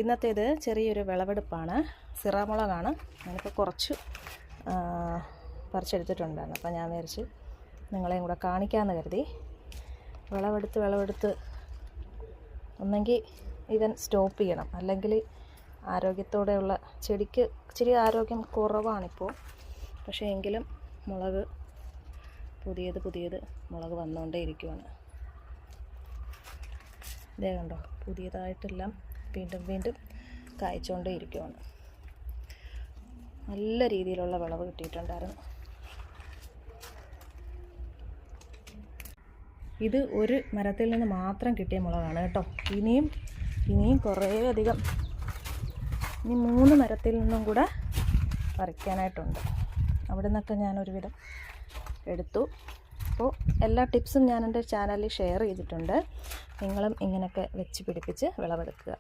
ഇന്നത്തേത് ചെറിയൊരു വിളവെടുപ്പാണ്. സിറാമുളകാണ്. ഞാനിപ്പോൾ കുറച്ച് പറിച്ചെടുത്തിട്ടുണ്ടായിരുന്നു. അപ്പോൾ ഞാൻ വിചാരിച്ച് നിങ്ങളെയും കൂടെ കാണിക്കാമെന്ന് കരുതി. വിളവെടുത്ത് ഒന്നെങ്കിൽ ഇവൻ സ്റ്റോപ്പ് ചെയ്യണം, അല്ലെങ്കിൽ ആരോഗ്യത്തോടെയുള്ള ചെടിക്ക് ഇച്ചിരി ആരോഗ്യം കുറവാണിപ്പോൾ. പക്ഷേ എങ്കിലും മുളക് പുതിയത് മുളക് വന്നുകൊണ്ടേ ഇരിക്കുവാണ്. ഇതേ കണ്ടോ, പുതിയതായിട്ടെല്ലാം വീണ്ടും കായ്ച്ചുകൊണ്ടേ ഇരിക്കുവാണ്. നല്ല രീതിയിലുള്ള വിളവ് കിട്ടിയിട്ടുണ്ടായിരുന്നു. ഇത് ഒരു മരത്തിൽ നിന്ന് മാത്രം കിട്ടിയ മുളകാണ് കേട്ടോ. ഇനിയും കുറേയധികം, ഇനി 3 മരത്തിൽ നിന്നും കൂടെ പറിക്കാനായിട്ടുണ്ട്. അവിടെ നിന്നൊക്കെ ഞാനൊരുവിധം എടുത്തു. അപ്പോൾ എല്ലാ ടിപ്സും ഞാൻ എൻ്റെ ചാനലിൽ ഷെയർ ചെയ്തിട്ടുണ്ട്. നിങ്ങളും ഇങ്ങനെയൊക്കെ വെച്ച് പിടിപ്പിച്ച് വിളവെടുക്കുക.